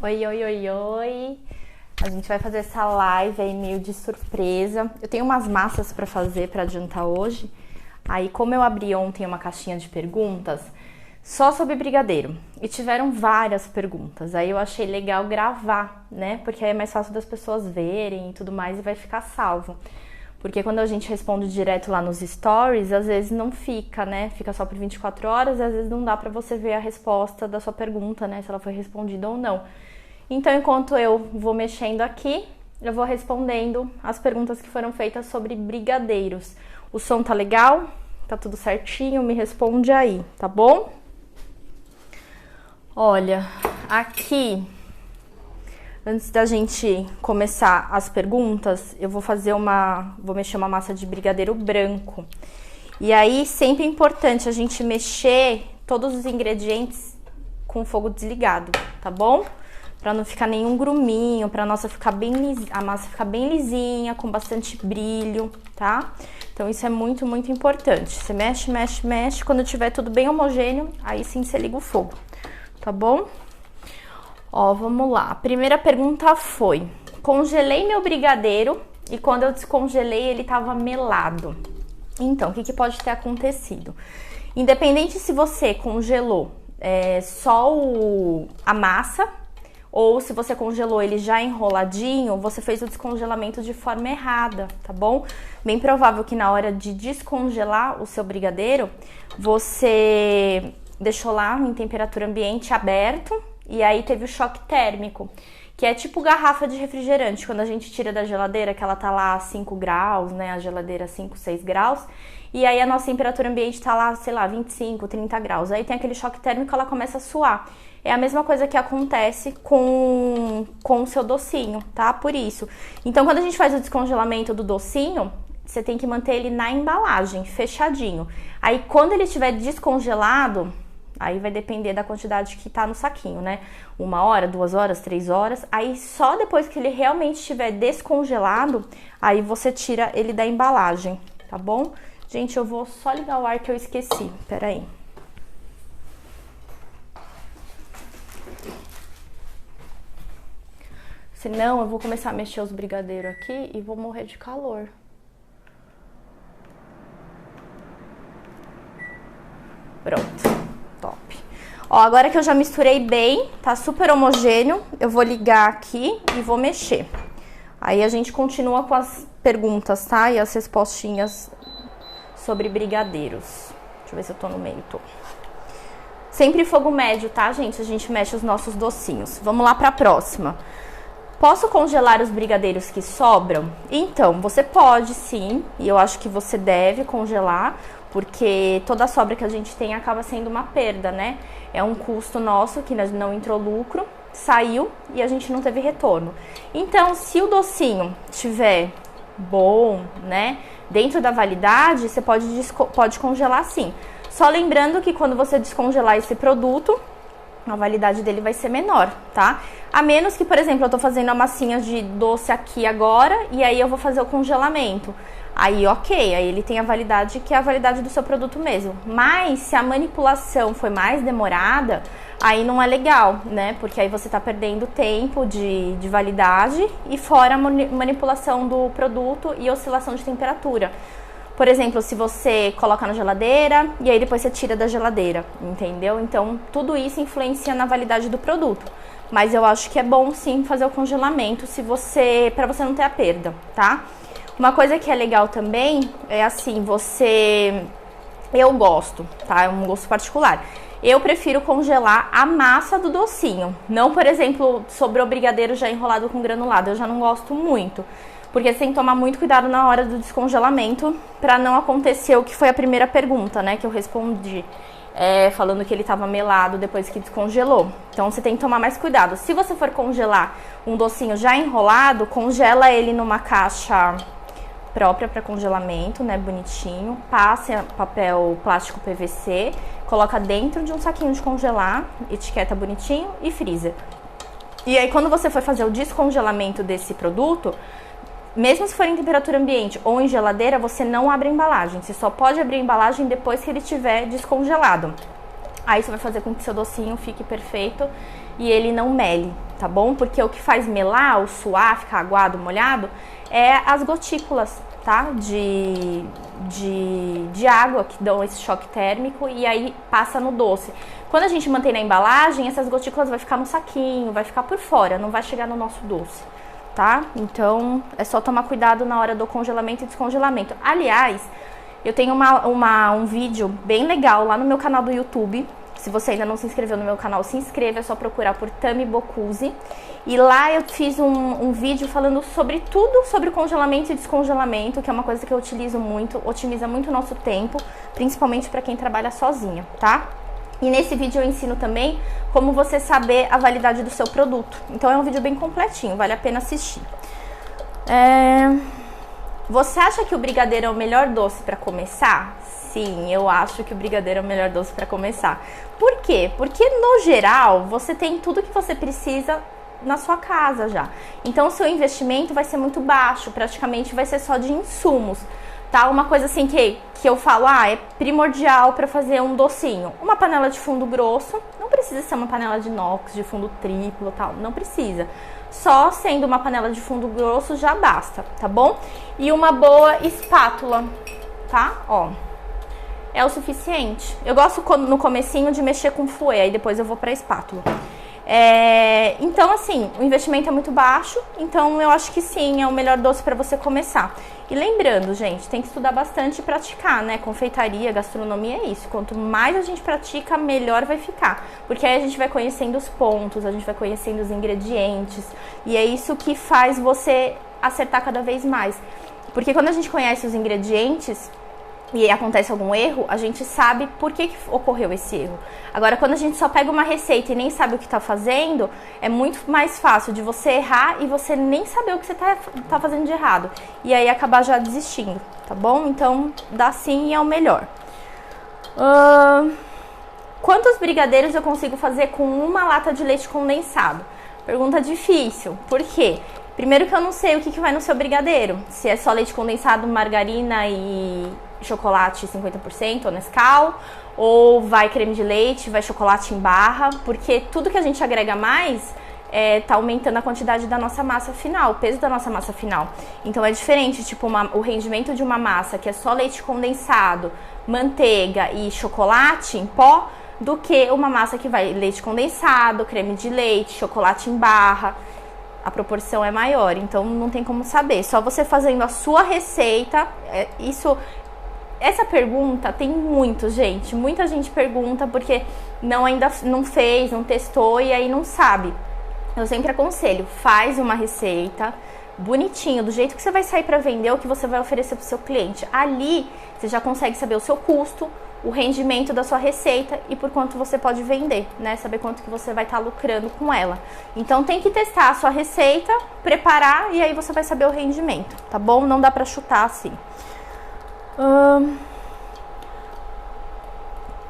Oi, oi, oi, oi. A gente vai fazer essa live aí meio de surpresa. Eu tenho umas massas pra fazer pra adiantar hoje. Aí, como eu abri ontem uma caixinha de perguntas só sobre brigadeiro e tiveram várias perguntas, aí eu achei legal gravar, né? Porque aí é mais fácil das pessoas verem e tudo mais e vai ficar salvo. Porque quando a gente responde direto lá nos stories, às vezes não fica, né? Fica só por 24 horas, às vezes não dá pra você ver a resposta da sua pergunta, né? Se ela foi respondida ou não. Então, enquanto eu vou mexendo aqui, eu vou respondendo as perguntas que foram feitas sobre brigadeiros. O som tá legal? Tá tudo certinho? Me responde aí, tá bom? Olha, aqui, antes da gente começar as perguntas, eu vou mexer uma massa de brigadeiro branco. E aí, sempre é importante a gente mexer todos os ingredientes com o fogo desligado, tá bom? Pra não ficar nenhum gruminho, pra a massa ficar bem lisinha, com bastante brilho, tá? Então isso é muito, muito importante. Você mexe, mexe, mexe, quando tiver tudo bem homogêneo, aí sim você liga o fogo, tá bom? Ó, vamos lá. A primeira pergunta foi: congelei meu brigadeiro e quando eu descongelei ele tava melado. Então, o que pode ter acontecido? Independente se você congelou só a massa, ou se você congelou ele já enroladinho, você fez o descongelamento de forma errada, tá bom? Bem provável que na hora de descongelar o seu brigadeiro, você deixou lá em temperatura ambiente aberto e aí teve o choque térmico, que é tipo garrafa de refrigerante, quando a gente tira da geladeira, que ela tá lá a 5 graus, né? A geladeira 5, 6 graus, e aí a nossa temperatura ambiente tá lá, sei lá, 25, 30 graus. Aí tem aquele choque térmico, ela começa a suar. É a mesma coisa que acontece com o seu docinho, tá? Por isso. Então, quando a gente faz o descongelamento do docinho, você tem que manter ele na embalagem, fechadinho. Aí, quando ele estiver descongelado, aí vai depender da quantidade que tá no saquinho, né? 1 hora, 2 horas, 3 horas. Aí, só depois que ele realmente estiver descongelado, aí você tira ele da embalagem, tá bom? Gente, eu vou só ligar o ar que eu esqueci. Pera aí. Senão eu vou começar a mexer os brigadeiros aqui e vou morrer de calor. Pronto, top. Ó, agora que eu já misturei bem, tá super homogêneo, eu vou ligar aqui e vou mexer. Aí a gente continua com as perguntas, tá? E as respostinhas sobre brigadeiros. Deixa eu ver se eu tô no meio, tô. Sempre fogo médio, tá, gente? A gente mexe os nossos docinhos. Vamos lá pra próxima. Posso congelar os brigadeiros que sobram? Então, você pode sim, e eu acho que você deve congelar, porque toda a sobra que a gente tem acaba sendo uma perda, né? É um custo nosso que não entrou lucro, saiu e a gente não teve retorno. Então, se o docinho estiver bom, né, dentro da validade, você pode congelar sim. Só lembrando que quando você descongelar esse produto, a validade dele vai ser menor, tá? A menos que, por exemplo, eu tô fazendo a massinha de doce aqui agora e aí eu vou fazer o congelamento. Aí, ok, aí ele tem a validade que é a validade do seu produto mesmo. Mas se a manipulação foi mais demorada, aí não é legal, né? Porque aí você tá perdendo tempo de validade e fora a manipulação do produto e oscilação de temperatura. Por exemplo, se você coloca na geladeira e aí depois você tira da geladeira, entendeu? Então, tudo isso influencia na validade do produto. Mas eu acho que é bom sim fazer o congelamento para você não ter a perda, tá? Uma coisa que é legal também é assim, eu gosto, tá? É um gosto particular. Eu prefiro congelar a massa do docinho. Não, por exemplo, sobrou brigadeiro já enrolado com granulado. Eu já não gosto muito. Porque você tem que tomar muito cuidado na hora do descongelamento para não acontecer o que foi a primeira pergunta, né? Que eu respondi, falando que ele estava melado depois que descongelou. Então, você tem que tomar mais cuidado. Se você for congelar um docinho já enrolado, congela ele numa caixa própria para congelamento, né? Bonitinho. Passe papel plástico PVC, coloca dentro de um saquinho de congelar, etiqueta bonitinho e freezer. E aí, quando você for fazer o descongelamento desse produto, mesmo se for em temperatura ambiente ou em geladeira, você não abre a embalagem. Você só pode abrir a embalagem depois que ele estiver descongelado. Aí isso vai fazer com que seu docinho fique perfeito e ele não mele, tá bom? Porque o que faz melar, o suar, ficar aguado, molhado, é as gotículas, tá? De água que dão esse choque térmico e aí passa no doce. Quando a gente mantém na embalagem, essas gotículas vai ficar no saquinho, vai ficar por fora, não vai chegar no nosso doce, tá? Então, é só tomar cuidado na hora do congelamento e descongelamento. Aliás, eu tenho um vídeo bem legal lá no meu canal do YouTube. Se você ainda não se inscreveu no meu canal, se inscreva, é só procurar por Tami Boccuzzi. E lá eu fiz um vídeo falando sobre tudo sobre congelamento e descongelamento, que é uma coisa que eu utilizo muito, otimiza muito o nosso tempo, principalmente para quem trabalha sozinha, tá? E nesse vídeo eu ensino também como você saber a validade do seu produto. Então é um vídeo bem completinho, vale a pena assistir. Você acha que o brigadeiro é o melhor doce para começar? Sim, eu acho que o brigadeiro é o melhor doce para começar. Por quê? Porque no geral você tem tudo que você precisa na sua casa já. Então o seu investimento vai ser muito baixo, praticamente vai ser só de insumos, tá? Uma coisa assim que eu falo, é primordial para fazer um docinho. Uma panela de fundo grosso, não precisa ser uma panela de inox, de fundo triplo, tal, não precisa. Só sendo uma panela de fundo grosso já basta, tá bom? E uma boa espátula, tá? Ó, é o suficiente. Eu gosto no comecinho de mexer com fouet, aí depois eu vou pra espátula. Então, assim, o investimento é muito baixo, então eu acho que sim, é o melhor doce para você começar. E lembrando, gente, tem que estudar bastante e praticar, né? Confeitaria, gastronomia é isso. Quanto mais a gente pratica, melhor vai ficar. Porque aí a gente vai conhecendo os pontos, a gente vai conhecendo os ingredientes. E é isso que faz você acertar cada vez mais. Porque quando a gente conhece os ingredientes e acontece algum erro, a gente sabe por que ocorreu esse erro. Agora, quando a gente só pega uma receita e nem sabe o que está fazendo, é muito mais fácil de você errar e você nem saber o que você tá fazendo de errado. E aí acabar já desistindo, tá bom? Então, dá sim e é o melhor. Quantos brigadeiros eu consigo fazer com uma lata de leite condensado? Pergunta difícil. Por quê? Primeiro que eu não sei o que vai no seu brigadeiro. Se é só leite condensado, margarina e chocolate 50% ou Nescau, ou vai creme de leite, vai chocolate em barra, porque tudo que a gente agrega mais tá aumentando a quantidade da nossa massa final, o peso da nossa massa final. Então é diferente, tipo, o rendimento de uma massa que é só leite condensado, manteiga e chocolate em pó, do que uma massa que vai leite condensado, creme de leite, chocolate em barra. A proporção é maior, então não tem como saber. Só você fazendo a sua receita, essa pergunta tem muito, gente. Muita gente pergunta porque ainda não fez, não testou e aí não sabe. Eu sempre aconselho, faz uma receita bonitinho, do jeito que você vai sair para vender, o que você vai oferecer para o seu cliente. Ali você já consegue saber o seu custo, o rendimento da sua receita e por quanto você pode vender, né? Saber quanto que você vai estar lucrando com ela. Então tem que testar a sua receita, preparar e aí você vai saber o rendimento, tá bom? Não dá pra chutar assim.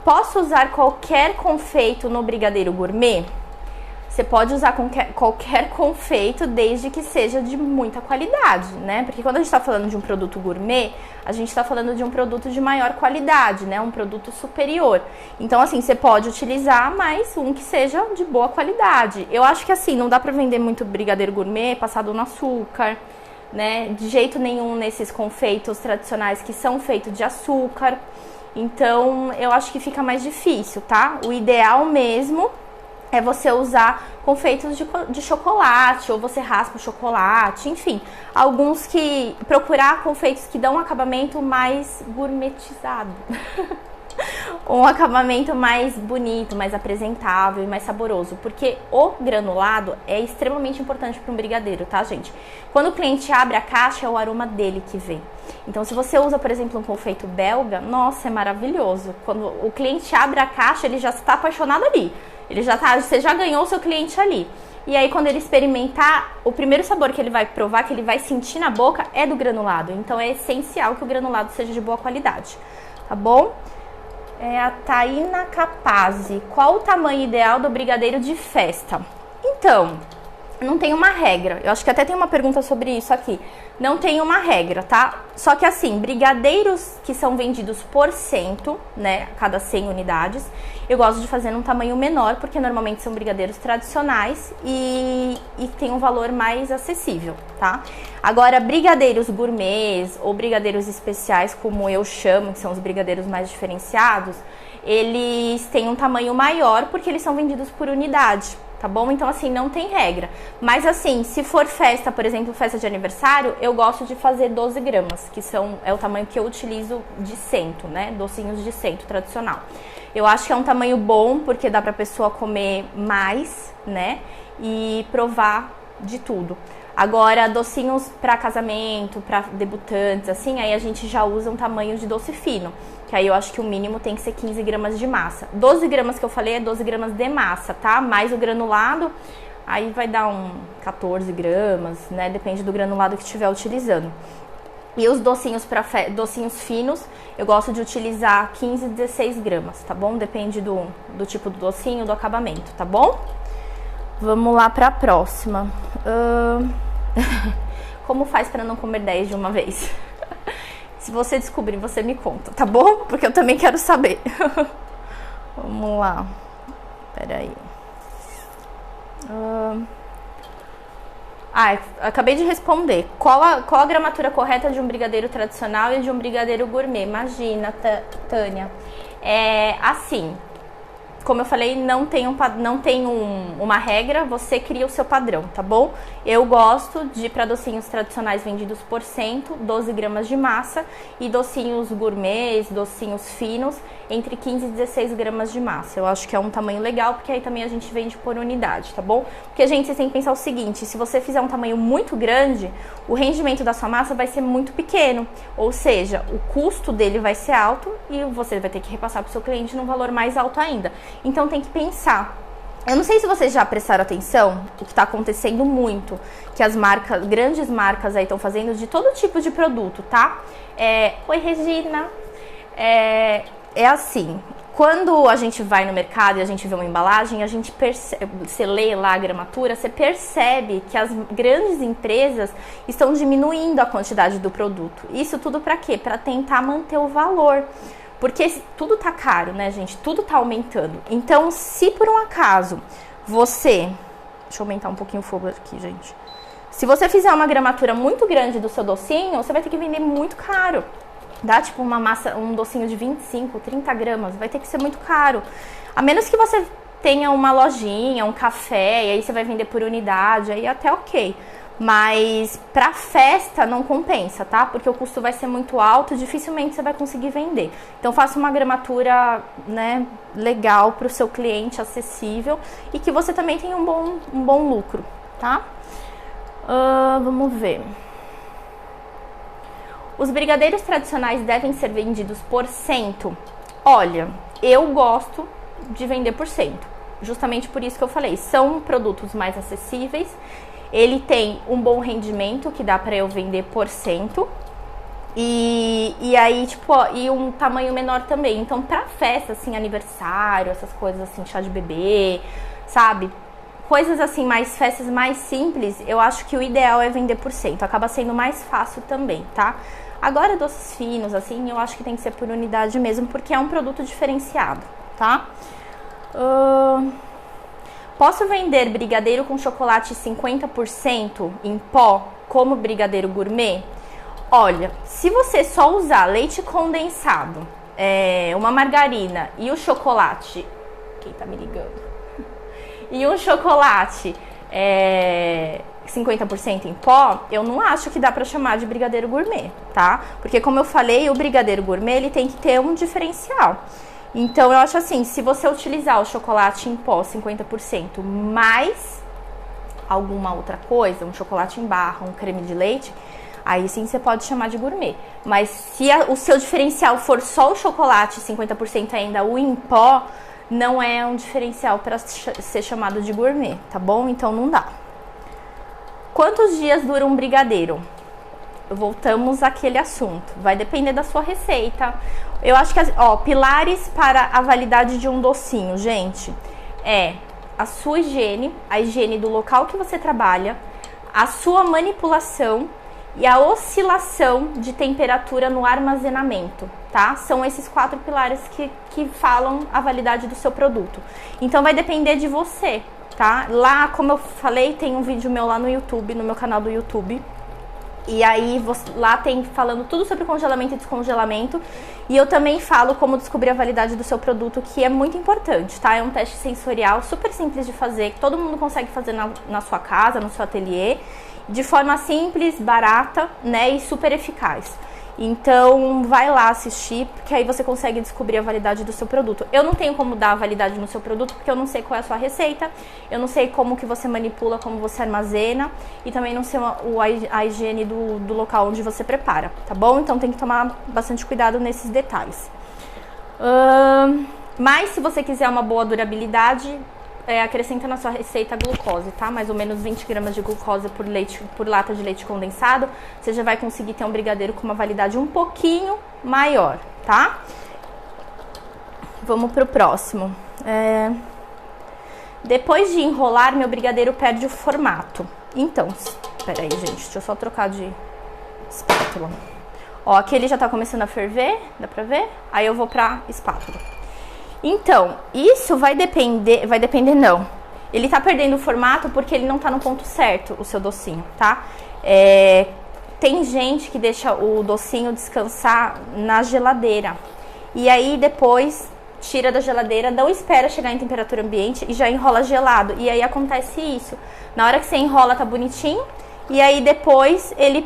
Posso usar qualquer confeito no brigadeiro gourmet? Você pode usar qualquer confeito desde que seja de muita qualidade, né? Porque quando a gente está falando de um produto gourmet, a gente está falando de um produto de maior qualidade, né? Um produto superior. Então, assim, você pode utilizar, mas um que seja de boa qualidade. Eu acho que, assim, não dá pra vender muito brigadeiro gourmet passado no açúcar, né? De jeito nenhum nesses confeitos tradicionais que são feitos de açúcar. Então, eu acho que fica mais difícil, tá? O ideal mesmo é você usar confeitos de chocolate, ou você raspa o chocolate, enfim. Alguns que... procurar confeitos que dão um acabamento mais gourmetizado. Um acabamento mais bonito, mais apresentável e mais saboroso. Porque o granulado é extremamente importante para um brigadeiro, tá, gente? Quando o cliente abre a caixa, é o aroma dele que vem. Então, se você usa, por exemplo, um confeito belga, nossa, é maravilhoso. Quando o cliente abre a caixa, ele já está apaixonado ali. Você já ganhou o seu cliente ali. E aí, quando ele experimentar, o primeiro sabor que ele vai provar, que ele vai sentir na boca, é do granulado. Então, é essencial que o granulado seja de boa qualidade, tá bom? A Taina Capazzi. Qual o tamanho ideal do brigadeiro de festa? Então, não tem uma regra. Eu acho que até tem uma pergunta sobre isso aqui. Não tem uma regra, tá? Só que assim, brigadeiros que são vendidos por cento, né, a cada 100 unidades, eu gosto de fazer num tamanho menor, porque normalmente são brigadeiros tradicionais e tem um valor mais acessível, tá? Agora, brigadeiros gourmets ou brigadeiros especiais, como eu chamo, que são os brigadeiros mais diferenciados, eles têm um tamanho maior porque eles são vendidos por unidade. Tá bom? Então, assim, não tem regra. Mas, assim, se for festa, por exemplo, festa de aniversário, eu gosto de fazer 12 gramas, que é o tamanho que eu utilizo de cento, né? Docinhos de cento tradicional. Eu acho que é um tamanho bom, porque dá pra pessoa comer mais, né? E provar de tudo. Agora, docinhos para casamento, para debutantes, assim, aí a gente já usa um tamanho de doce fino. Que aí eu acho que o mínimo tem que ser 15 gramas de massa. 12 gramas que eu falei é 12 gramas de massa, tá? Mais o granulado, aí vai dar 14 gramas, né? Depende do granulado que estiver utilizando. E os docinhos docinhos finos, eu gosto de utilizar 15, 16 gramas, tá bom? Depende do tipo do docinho, do acabamento, tá bom? Vamos lá para a próxima. Como faz para não comer 10 de uma vez? Se você descobrir, você me conta, tá bom? Porque eu também quero saber. Vamos lá. Peraí. Acabei de responder. Qual a gramatura correta de um brigadeiro tradicional e de um brigadeiro gourmet? Imagina, Tânia. Assim, como eu falei, não tem uma regra, você cria o seu padrão, tá bom? Eu gosto de, para docinhos tradicionais vendidos por cento, 12 gramas de massa, e docinhos gourmets, docinhos finos, entre 15 e 16 gramas de massa. Eu acho que é um tamanho legal, porque aí também a gente vende por unidade, tá bom? Porque, gente, vocês têm que pensar o seguinte, se você fizer um tamanho muito grande, o rendimento da sua massa vai ser muito pequeno, ou seja, o custo dele vai ser alto e você vai ter que repassar para o seu cliente num valor mais alto ainda. Então tem que pensar. Eu não sei se vocês já prestaram atenção, o que está acontecendo muito, que as grandes marcas aí estão fazendo de todo tipo de produto, tá? Oi, Regina. É assim, quando a gente vai no mercado e a gente vê uma embalagem, a gente percebe, você lê lá a gramatura, você percebe que as grandes empresas estão diminuindo a quantidade do produto. Isso tudo para quê? Para tentar manter o valor. Porque tudo tá caro, né, gente? Tudo tá aumentando. Então, se por um acaso você... Deixa eu aumentar um pouquinho o fogo aqui, gente. Se você fizer uma gramatura muito grande do seu docinho, você vai ter que vender muito caro. Dá tipo uma massa, um docinho de 25, 30 gramas, vai ter que ser muito caro. A menos que você tenha uma lojinha, um café, e aí você vai vender por unidade, aí até ok. Mas pra festa não compensa, tá? Porque o custo vai ser muito alto, dificilmente você vai conseguir vender. Então faça uma gramatura, né, legal pro seu cliente, acessível, e que você também tenha um bom lucro, tá? Vamos ver. Os brigadeiros tradicionais devem ser vendidos por cento? Olha, eu gosto de vender por cento. Justamente por isso que eu falei, são produtos mais acessíveis. Ele tem um bom rendimento, que dá pra eu vender por cento. E aí, tipo, e um tamanho menor também. Então, pra festa, assim, aniversário, essas coisas assim, chá de bebê, sabe? Coisas assim, festas mais simples, eu acho que o ideal é vender por cento. Acaba sendo mais fácil também, tá? Agora, doces finos, assim, eu acho que tem que ser por unidade mesmo, porque é um produto diferenciado, tá? Posso vender brigadeiro com chocolate 50% em pó, como brigadeiro gourmet? Olha, se você só usar leite condensado, uma margarina e o chocolate... Quem tá me ligando? E um chocolate 50% em pó, eu não acho que dá pra chamar de brigadeiro gourmet, tá? Porque, como eu falei, o brigadeiro gourmet, ele tem que ter um diferencial. Então, eu acho assim, se você utilizar o chocolate em pó 50% mais alguma outra coisa, um chocolate em barra, um creme de leite, aí sim você pode chamar de gourmet. Mas se o seu diferencial for só o chocolate 50% ainda, o em pó, não é um diferencial para ser chamado de gourmet, tá bom? Então não dá. Quantos dias dura um brigadeiro? Voltamos àquele assunto. Vai depender da sua receita. Eu acho que, pilares para a validade de um docinho, gente, a sua higiene, a higiene do local que você trabalha, a sua manipulação e a oscilação de temperatura no armazenamento, tá? São esses 4 pilares que falam a validade do seu produto. Então vai depender de você, tá? Lá, como eu falei, tem um vídeo meu lá no YouTube, no meu canal do YouTube. E aí lá tem falando tudo sobre congelamento e descongelamento. E eu também falo como descobrir a validade do seu produto, que é muito importante, tá? É um teste sensorial super simples de fazer, que todo mundo consegue fazer na sua casa, no seu ateliê, de forma simples, barata, né, e super eficaz. Então, vai lá assistir, porque aí você consegue descobrir a validade do seu produto. Eu não tenho como dar a validade no seu produto, porque eu não sei qual é a sua receita, eu não sei como que você manipula, como você armazena, e também não sei a higiene do local onde você prepara, tá bom? Então, tem que tomar bastante cuidado nesses detalhes. Mas, se você quiser uma boa durabilidade, acrescenta na sua receita a glucose, tá? Mais ou menos 20 gramas de glucose por lata de leite condensado. Você já vai conseguir ter um brigadeiro com uma validade um pouquinho maior, tá? Vamos pro próximo. Depois de enrolar, meu brigadeiro perde o formato. Então, peraí, gente, deixa eu só trocar de espátula. Ó, aqui ele já tá começando a ferver, dá pra ver? Aí eu vou pra espátula. Então, isso vai depender não. Ele tá perdendo o formato porque ele não tá no ponto certo, o seu docinho, tá? Tem gente que deixa o docinho descansar na geladeira. E aí depois tira da geladeira, não espera chegar em temperatura ambiente e já enrola gelado. E aí acontece isso. Na hora que você enrola tá bonitinho. E aí depois ele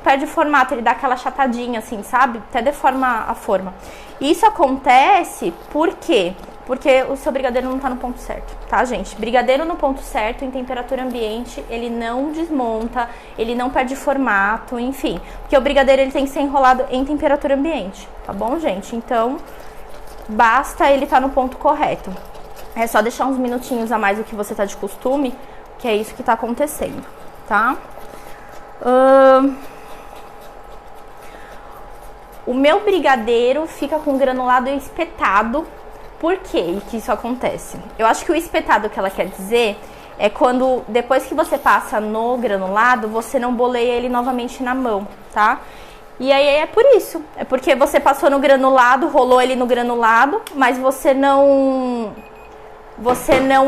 perde o formato, ele dá aquela achatadinha assim, sabe? Até deforma a forma. Isso acontece por quê? Porque o seu brigadeiro não tá no ponto certo, tá, gente? Brigadeiro no ponto certo, em temperatura ambiente, ele não desmonta, ele não perde formato, enfim. Porque o brigadeiro ele tem que ser enrolado em temperatura ambiente, tá bom, gente? Então, basta ele tá no ponto correto. É só deixar uns minutinhos a mais do que você tá de costume, que é isso que tá acontecendo, tá? O meu brigadeiro fica com granulado espetado. Por quê que isso acontece? Eu acho que o espetado que ela quer dizer é quando, depois que você passa no granulado, você não boleia ele novamente na mão, tá? E aí é por isso. É porque você passou no granulado, rolou ele no granulado, mas você não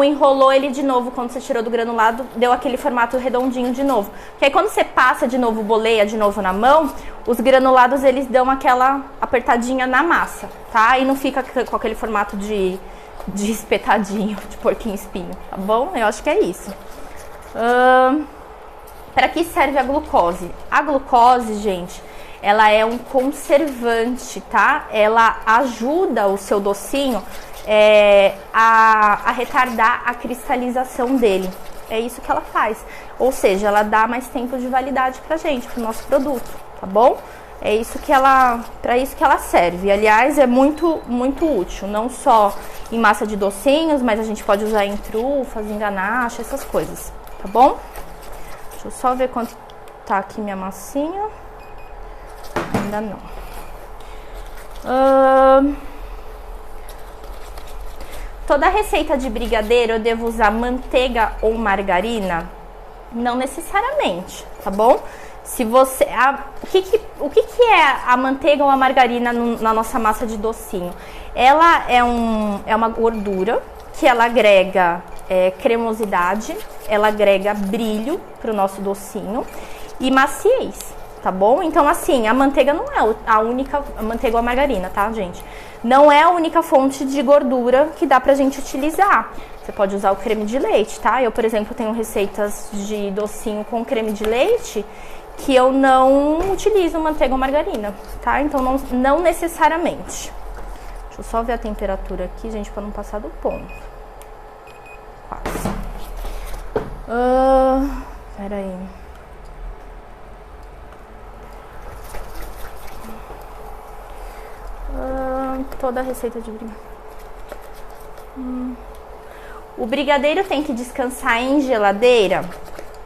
enrolou ele de novo quando você tirou do granulado, deu aquele formato redondinho de novo. Porque aí quando você passa de novo, boleia de novo na mão, os granulados eles dão aquela apertadinha na massa, tá? E não fica com aquele formato de espetadinho, de porquinho espinho, tá bom? Eu acho que é isso. Para que serve a glucose? A glucose, gente, ela é um conservante, tá? Ela ajuda o seu docinho a retardar a cristalização dele. É isso que ela faz. Ou seja, ela dá mais tempo de validade pra gente, pro nosso produto, tá bom? É isso que para isso que ela serve. Aliás, é muito, muito útil. Não só em massa de docinhos, mas a gente pode usar em trufas, em ganache, essas coisas, tá bom? Deixa eu só ver quanto tá aqui minha massinha. Ainda não. Toda receita de brigadeiro eu devo usar manteiga ou margarina? Não necessariamente, tá bom? Se você, o que é a manteiga ou a margarina na nossa massa de docinho? Ela é uma gordura que ela agrega cremosidade, ela agrega brilho pro nosso docinho e maciez, tá bom? Então, assim, a manteiga não é a única, a manteiga ou a margarina, tá, gente? Não é a única fonte de gordura que dá pra gente utilizar. Você pode usar o creme de leite, tá? Eu, por exemplo, tenho receitas de docinho com creme de leite que eu não utilizo manteiga ou margarina, tá? Então, não necessariamente. Deixa eu só ver a temperatura aqui, gente, pra não passar do ponto. Quase. Pera aí. Toda a receita de brigadeiro. O brigadeiro tem que descansar em geladeira?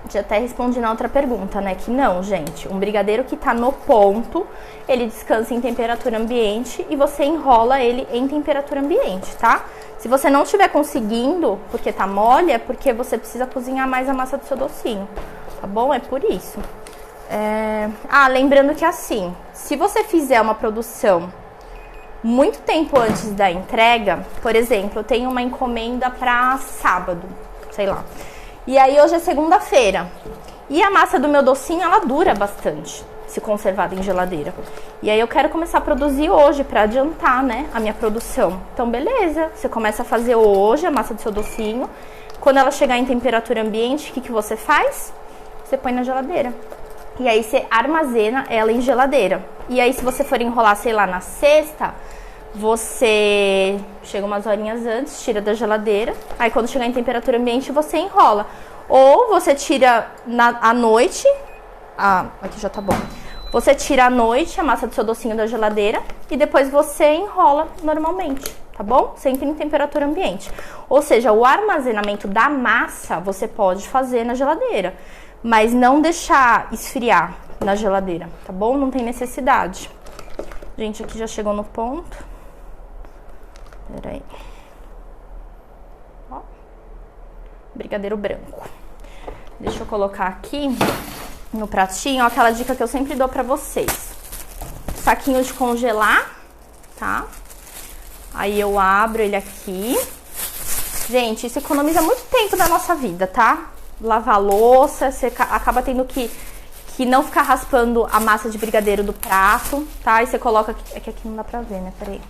Já até respondi na outra pergunta, né? Que não, gente. Um brigadeiro que tá no ponto, ele descansa em temperatura ambiente e você enrola ele em temperatura ambiente, tá? Se você não estiver conseguindo, porque tá mole, é porque você precisa cozinhar mais a massa do seu docinho, tá bom? É por isso. Lembrando que assim, se você fizer uma produção muito tempo antes da entrega, por exemplo, eu tenho uma encomenda pra sábado, sei lá. E aí hoje é segunda-feira. E a massa do meu docinho, ela dura bastante, se conservada em geladeira. E aí eu quero começar a produzir hoje pra adiantar, né, a minha produção. Então, beleza, você começa a fazer hoje a massa do seu docinho. Quando ela chegar em temperatura ambiente, o que você faz? Você põe na geladeira. E aí você armazena ela em geladeira. E aí se você for enrolar, sei lá, na sexta, você chega umas horinhas antes, tira da geladeira. Aí quando chegar em temperatura ambiente, você enrola. Ou você tira à noite. Aqui já tá bom. Você tira à noite a massa do seu docinho da geladeira e depois você enrola normalmente, tá bom? Sempre em temperatura ambiente. Ou seja, o armazenamento da massa você pode fazer na geladeira, mas não deixar esfriar na geladeira, tá bom? Não tem necessidade. Gente, aqui já chegou no ponto. Pera aí. Ó. Brigadeiro branco. Deixa eu colocar aqui no pratinho, ó, aquela dica que eu sempre dou pra vocês. Saquinho de congelar, tá? Aí eu abro ele aqui. Gente, isso economiza muito tempo da nossa vida, tá? Lavar louça, você acaba tendo que não ficar raspando a massa de brigadeiro do prato, tá? E você coloca aqui, é que aqui não dá pra ver, né? Peraí.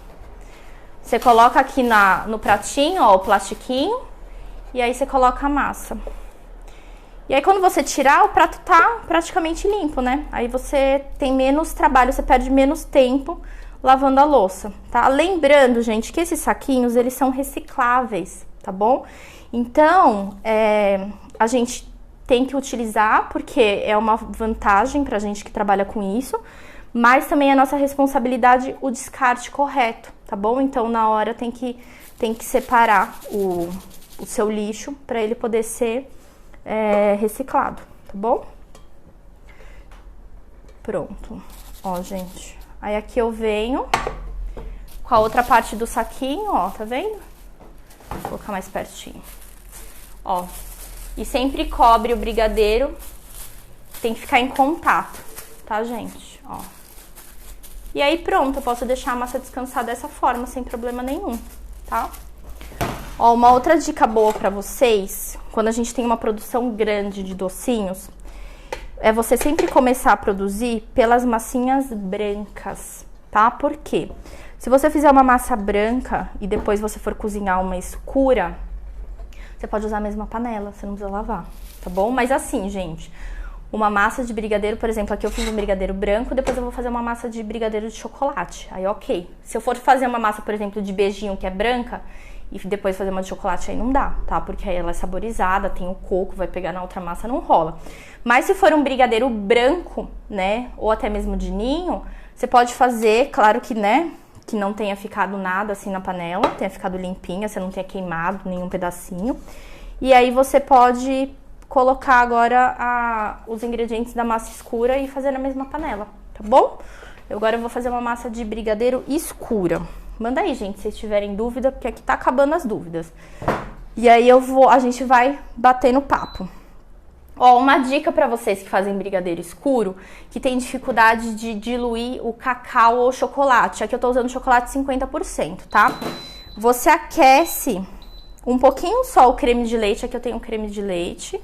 Você coloca aqui no pratinho, ó, o plastiquinho, e aí você coloca a massa. E aí quando você tirar, o prato tá praticamente limpo, né? Aí você tem menos trabalho, você perde menos tempo lavando a louça, tá? Lembrando, gente, que esses saquinhos, eles são recicláveis, tá bom? Então, a gente tem que utilizar, porque é uma vantagem pra gente que trabalha com isso, mas também é nossa responsabilidade o descarte correto, tá bom? Então, na hora tem que separar o seu lixo para ele poder ser reciclado, tá bom? Pronto. Ó, gente. Aí aqui eu venho com a outra parte do saquinho, ó, tá vendo? Vou colocar mais pertinho. Ó. E sempre cobre o brigadeiro. Tem que ficar em contato, tá, gente? Ó. E aí pronto, eu posso deixar a massa descansar dessa forma, sem problema nenhum, tá? Ó, uma outra dica boa pra vocês, quando a gente tem uma produção grande de docinhos, é você sempre começar a produzir pelas massinhas brancas, tá? Por quê? Se você fizer uma massa branca e depois você for cozinhar uma escura, você pode usar a mesma panela, você não precisa lavar, tá bom? Mas assim, gente, uma massa de brigadeiro, por exemplo, aqui eu fiz um brigadeiro branco, depois eu vou fazer uma massa de brigadeiro de chocolate, aí ok. Se eu for fazer uma massa, por exemplo, de beijinho que é branca, e depois fazer uma de chocolate, aí não dá, tá? Porque aí ela é saborizada, tem o coco, vai pegar na outra massa, não rola. Mas se for um brigadeiro branco, né, ou até mesmo de ninho, você pode fazer, claro que, né, que não tenha ficado nada assim na panela, tenha ficado limpinha, você não tenha queimado nenhum pedacinho. E aí você pode colocar agora os ingredientes da massa escura e fazer na mesma panela, tá bom? Agora eu vou fazer uma massa de brigadeiro escura. Manda aí, gente, se vocês tiverem dúvida, porque aqui tá acabando as dúvidas. E aí a gente vai bater no papo. Ó, uma dica pra vocês que fazem brigadeiro escuro, que tem dificuldade de diluir o cacau ou chocolate. Aqui eu tô usando chocolate 50%, tá? Você aquece um pouquinho só o creme de leite, aqui eu tenho creme de leite.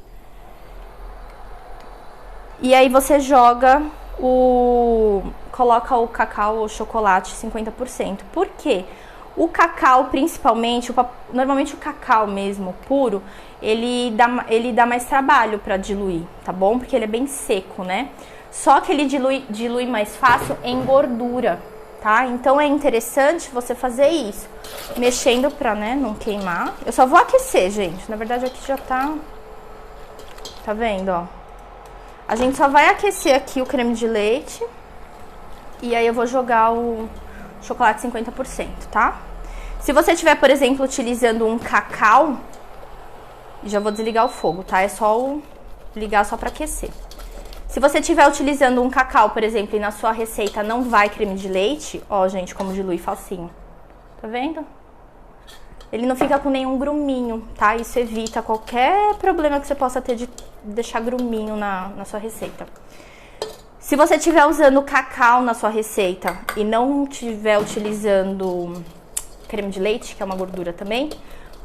E aí você joga coloca o cacau ou chocolate 50%. Por quê? O cacau, principalmente, normalmente o cacau mesmo, puro, ele dá mais trabalho pra diluir, tá bom? Porque ele é bem seco, né? Só que ele dilui mais fácil em gordura, tá? Então é interessante você fazer isso, mexendo pra, né, não queimar. Eu só vou aquecer, gente. Na verdade aqui já tá vendo, ó? A gente só vai aquecer aqui o creme de leite. E aí eu vou jogar o chocolate 50%, tá? Se você tiver, por exemplo, utilizando um cacau, já vou desligar o fogo, tá? É só ligar só para aquecer. Se você estiver utilizando um cacau, por exemplo, e na sua receita não vai creme de leite, ó, gente, como dilui facinho. Tá vendo? Ele não fica com nenhum gruminho, tá? Isso evita qualquer problema que você possa ter de deixar gruminho na sua receita. Se você estiver usando cacau na sua receita e não estiver utilizando creme de leite, que é uma gordura também,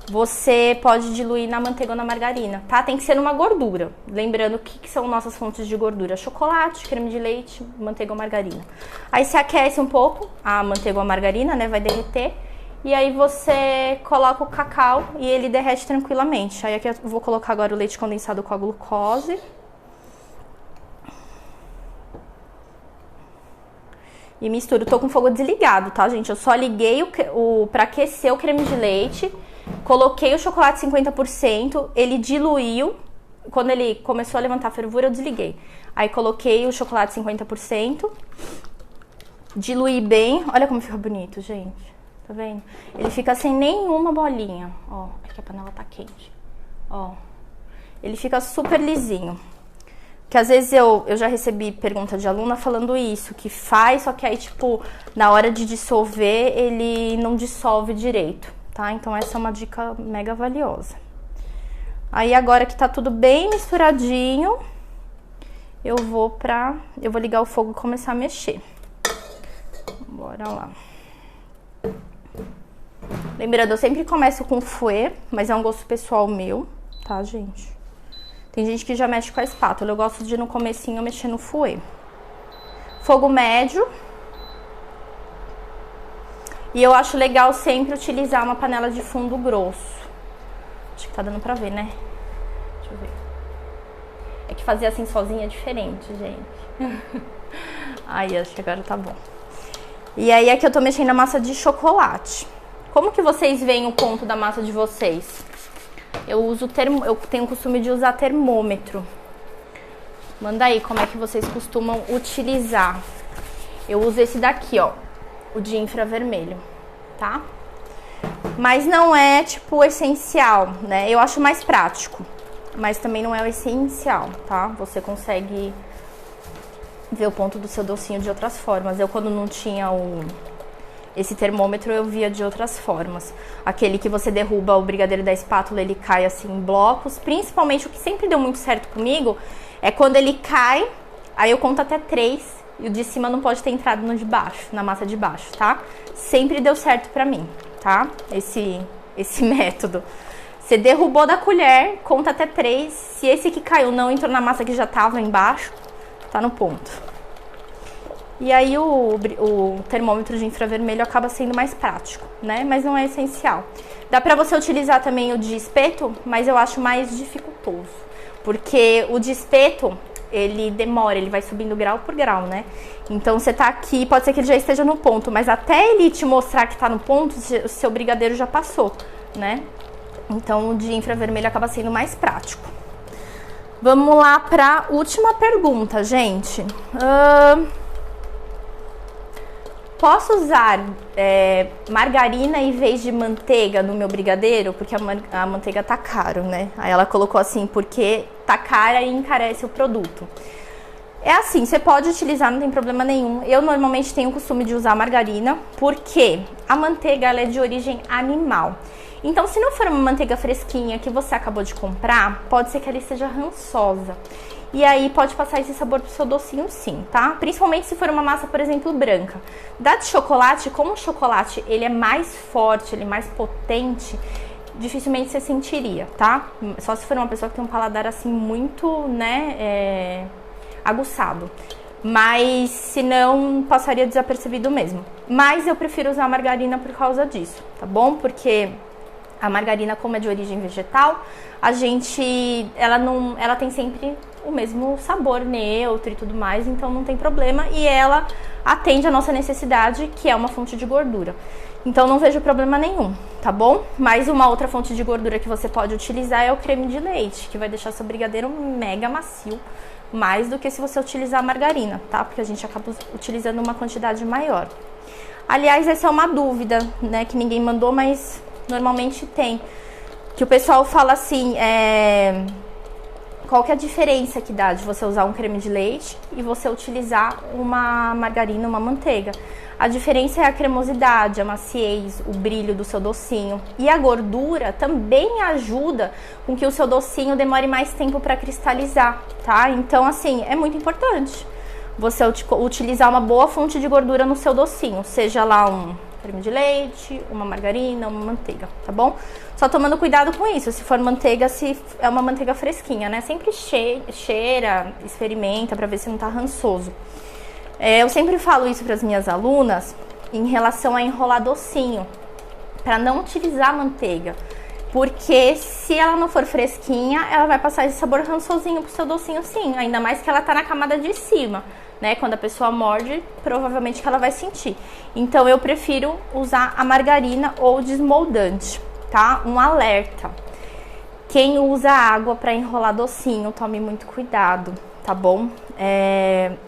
você pode diluir na manteiga ou na margarina, tá? Tem que ser numa gordura. Lembrando o que são nossas fontes de gordura: chocolate, creme de leite, manteiga ou margarina. Aí você aquece um pouco a manteiga ou a margarina, né? Vai derreter. E aí você coloca o cacau e ele derrete tranquilamente. Aí aqui eu vou colocar agora o leite condensado com a glucose. E misturo. Tô com o fogo desligado, tá, gente? Eu só liguei pra aquecer o creme de leite. Coloquei o chocolate 50%, ele diluiu. Quando ele começou a levantar a fervura, eu desliguei. Aí coloquei o chocolate 50%, diluí bem. Olha como fica bonito, gente. Tá vendo? Ele fica sem nenhuma bolinha. Ó, é que a panela tá quente. Ó, ele fica super lisinho. Que às vezes eu já recebi pergunta de aluna falando isso, que faz, só que aí, tipo, na hora de dissolver, ele não dissolve direito. Tá? Então essa é uma dica mega valiosa. Aí agora que tá tudo bem misturadinho, eu vou ligar o fogo e começar a mexer. Bora lá. Lembrando, eu sempre começo com fouet, mas é um gosto pessoal meu, tá, gente? Tem gente que já mexe com a espátula, eu gosto de no comecinho mexer no fouet. Fogo médio. E eu acho legal sempre utilizar uma panela de fundo grosso. Acho que tá dando pra ver, né? Deixa eu ver. É que fazer assim sozinha é diferente, gente. Aí, acho que agora tá bom. E aí aqui eu tô mexendo a massa de chocolate. Como que vocês veem o ponto da massa de vocês? Eu tenho o costume de usar termômetro. Manda aí como é que vocês costumam utilizar. Eu uso esse daqui, ó. O de infravermelho, tá? Mas não é, tipo, essencial, né? Eu acho mais prático, mas também não é o essencial, tá? Você consegue ver o ponto do seu docinho de outras formas. Eu, quando não tinha esse termômetro, eu via de outras formas. Aquele que você derruba o brigadeiro da espátula, ele cai assim em blocos. Principalmente, o que sempre deu muito certo comigo é quando ele cai, aí eu conto até 3. E o de cima não pode ter entrado no de baixo, na massa de baixo, tá? Sempre deu certo pra mim, tá? Esse método. Você derrubou da colher, conta até 3. Se esse que caiu não entrou na massa que já tava embaixo, tá no ponto. E aí o termômetro de infravermelho acaba sendo mais prático, né? Mas não é essencial. Dá pra você utilizar também o de espeto, mas eu acho mais dificultoso. Porque o de espeto, ele demora, ele vai subindo grau por grau, né? Então você tá aqui, pode ser que ele já esteja no ponto, mas até ele te mostrar que tá no ponto, o seu brigadeiro já passou, né? Então o de infravermelho acaba sendo mais prático. Vamos lá pra última pergunta, gente. Posso usar margarina em vez de manteiga no meu brigadeiro? Porque a manteiga tá caro, né? Aí ela colocou assim, porque tá cara e encarece o produto. É assim, você pode utilizar, não tem problema nenhum. Eu normalmente tenho o costume de usar margarina, porque a manteiga ela é de origem animal. Então, se não for uma manteiga fresquinha que você acabou de comprar, pode ser que ela esteja rançosa. E aí pode passar esse sabor pro seu docinho sim, tá? Principalmente se for uma massa, por exemplo, branca. Da de chocolate, como o chocolate ele é mais forte, ele é mais potente, dificilmente você sentiria, tá? Só se for uma pessoa que tem um paladar assim muito, né, aguçado. Mas se não, passaria desapercebido mesmo. Mas eu prefiro usar a margarina por causa disso, tá bom? Porque a margarina, como é de origem vegetal, ela tem sempre o mesmo sabor neutro e tudo mais, então não tem problema, e ela atende a nossa necessidade, que é uma fonte de gordura. Então não vejo problema nenhum, tá bom? Mas uma outra fonte de gordura que você pode utilizar é o creme de leite, que vai deixar seu brigadeiro mega macio, mais do que se você utilizar a margarina, tá? Porque a gente acaba utilizando uma quantidade maior. Aliás, essa é uma dúvida, né, que ninguém mandou, mas normalmente tem. Que o pessoal fala assim, qual que é a diferença que dá de você usar um creme de leite e você utilizar uma margarina, uma manteiga? A diferença é a cremosidade, a maciez, o brilho do seu docinho. E a gordura também ajuda com que o seu docinho demore mais tempo para cristalizar, tá? Então, assim, é muito importante você utilizar uma boa fonte de gordura no seu docinho, seja lá um creme de leite, uma margarina, uma manteiga, tá bom? Só tomando cuidado com isso, se for manteiga, se é uma manteiga fresquinha, né? Sempre cheira, experimenta pra ver se não tá rançoso. Eu sempre falo isso para as minhas alunas em relação a enrolar docinho, para não utilizar manteiga, porque se ela não for fresquinha, ela vai passar esse sabor rançosinho pro seu docinho sim, ainda mais que ela tá na camada de cima, né? Quando a pessoa morde, provavelmente que ela vai sentir. Então eu prefiro usar a margarina ou desmoldante, tá? Um alerta: quem usa água para enrolar docinho, tome muito cuidado, tá bom?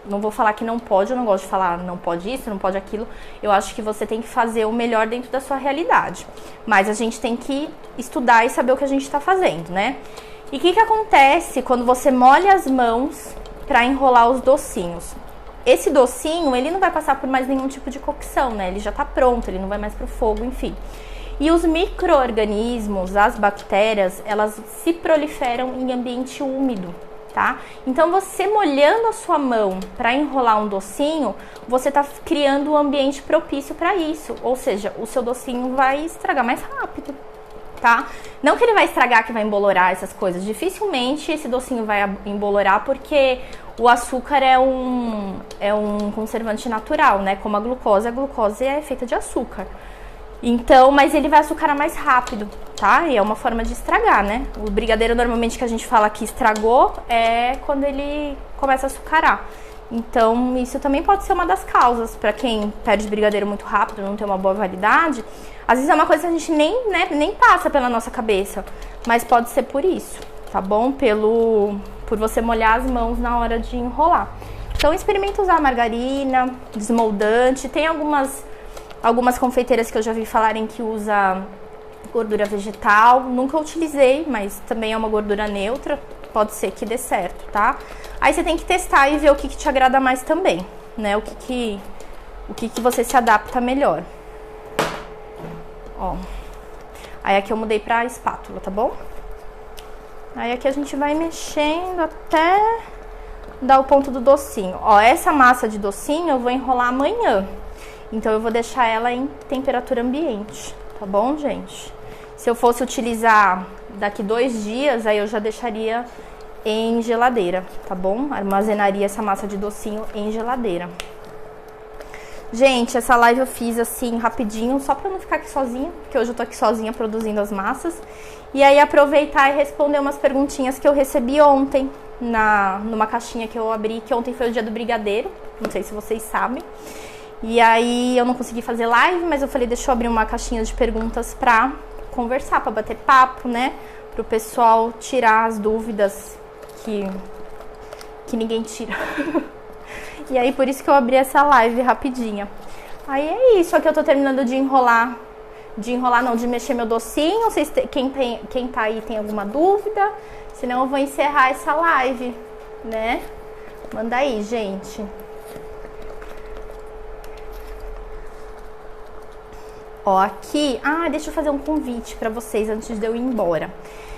Não vou falar que não pode, eu não gosto de falar não pode isso, não pode aquilo. Eu acho que você tem que fazer o melhor dentro da sua realidade. Mas a gente tem que estudar e saber o que a gente tá fazendo, né? E o que acontece quando você molha as mãos para enrolar os docinhos? Esse docinho, ele não vai passar por mais nenhum tipo de cocção, né? Ele já tá pronto, ele não vai mais pro fogo, enfim. E os micro-organismos, as bactérias, elas se proliferam em ambiente úmido, tá? Então, você molhando a sua mão para enrolar um docinho, você tá criando um ambiente propício para isso. Ou seja, o seu docinho vai estragar mais rápido, tá? Não que ele vai estragar, que vai embolorar essas coisas. Dificilmente esse docinho vai embolorar, porque o açúcar é um conservante natural, né? Como a glucose é feita de açúcar. Então, mas ele vai açucarar mais rápido, tá? E é uma forma de estragar, né? O brigadeiro, normalmente, que a gente fala que estragou é quando ele começa a açucarar. Então, isso também pode ser uma das causas para quem perde brigadeiro muito rápido, não tem uma boa validade. Às vezes é uma coisa que a gente nem passa pela nossa cabeça, mas pode ser por isso, tá bom? Por você molhar as mãos na hora de enrolar. Então, experimenta usar margarina, desmoldante. Tem algumas confeiteiras que eu já vi falarem que usa gordura vegetal. Nunca utilizei, mas também é uma gordura neutra. Pode ser que dê certo, tá? Aí você tem que testar e ver o que te agrada mais também, né? O que você se adapta melhor. Ó. Aí aqui eu mudei pra espátula, tá bom? Aí aqui a gente vai mexendo até dar o ponto do docinho. Ó, essa massa de docinho eu vou enrolar amanhã. Então eu vou deixar ela em temperatura ambiente, tá bom, gente? Se eu fosse utilizar daqui 2 dias, aí eu já deixaria em geladeira, tá bom? Armazenaria essa massa de docinho em geladeira. Gente, essa live eu fiz assim rapidinho, só pra não ficar aqui sozinha, porque hoje eu tô aqui sozinha produzindo as massas. E aí aproveitar e responder umas perguntinhas que eu recebi ontem, numa caixinha que eu abri, que ontem foi o dia do brigadeiro, não sei se vocês sabem. E aí eu não consegui fazer live, mas eu falei, deixa eu abrir uma caixinha de perguntas pra conversar, pra bater papo, né? Pro pessoal tirar as dúvidas que ninguém tira. E aí por isso que eu abri essa live rapidinha. Aí é isso, aqui eu tô terminando de enrolar. De mexer meu docinho. Não sei se quem tá aí tem alguma dúvida. Senão eu vou encerrar essa live, né? Manda aí, gente. Ó, aqui... deixa eu fazer um convite pra vocês antes de eu ir embora.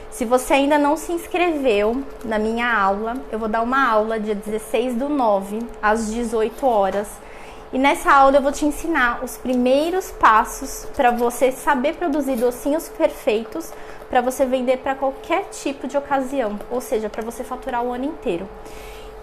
Se você ainda não se inscreveu na minha aula, eu vou dar uma aula dia 16/9, às 18 horas. E nessa aula eu vou te ensinar os primeiros passos para você saber produzir docinhos perfeitos para você vender para qualquer tipo de ocasião, ou seja, para você faturar o ano inteiro.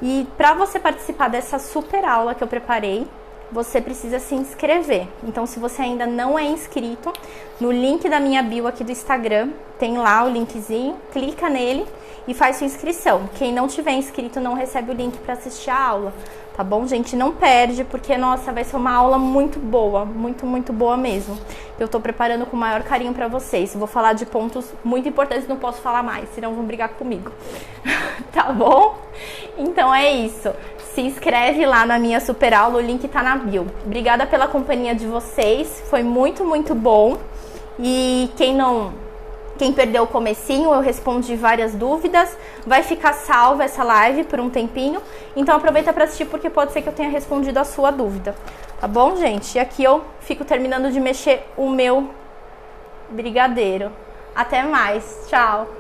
E para você participar dessa super aula que eu preparei, você precisa se inscrever. Então, se você ainda não é inscrito, no link da minha bio aqui do Instagram, tem lá o linkzinho, clica nele e faz sua inscrição. Quem não tiver inscrito não recebe o link para assistir a aula, tá bom, gente? Não perde, porque, nossa, vai ser uma aula muito boa, muito, muito boa mesmo. Eu tô preparando com o maior carinho para vocês. Vou falar de pontos muito importantes, não posso falar mais, senão vão brigar comigo. Tá bom? Então é isso. Se inscreve lá na minha super aula, o link tá na bio. Obrigada pela companhia de vocês, foi muito, muito bom. E quem não Quem perdeu o comecinho, eu respondi várias dúvidas. Vai ficar salva essa live por um tempinho. Então aproveita para assistir, porque pode ser que eu tenha respondido a sua dúvida. Tá bom, gente? E aqui eu fico terminando de mexer o meu brigadeiro. Até mais. Tchau!